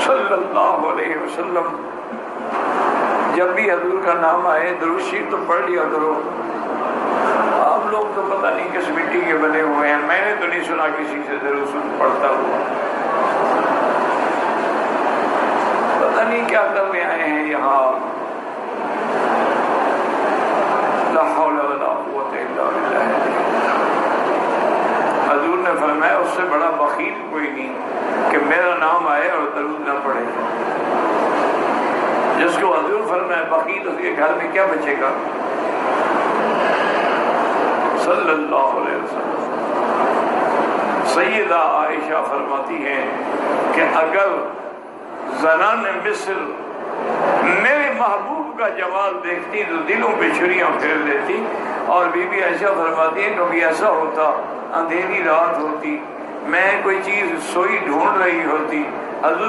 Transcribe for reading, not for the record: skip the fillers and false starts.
صلی اللہ علیہ وسلم جب بھی حضور کا نام آئے درود شریف تو پڑھ لیا کرو. آپ لوگ تو پتہ نہیں کس مٹی کے بنے ہوئے ہیں، میں نے تو نہیں سنا کسی سے درود پڑھتا ہوا. پتہ نہیں کیا کرنے آئے ہیں یہاں. لا حول ولا قوت الا باللہ. حضور نے فرمایا اس سے بڑا بخیل کوئی نہیں کہ میرا نام آئے اور درود نہ پڑھے. جس کو حضور فرمایا بخیل، اس کے گھر میں کیا بچے گا؟ صلی اللہ علیہ وسلم. سیدہ عائشہ فرماتی ہیں کہ اگر زنان مصر میرے محبوب کا جمال دیکھتی تو دلوں پہ چھریاں پھیر لیتی. اور بی بی عائشہ فرماتی ہیں کبھی ایسا ہوتا اندھیری رات ہوتی، میں کوئی چیز سوئی ڈھونڈ رہی ہوتی، حضور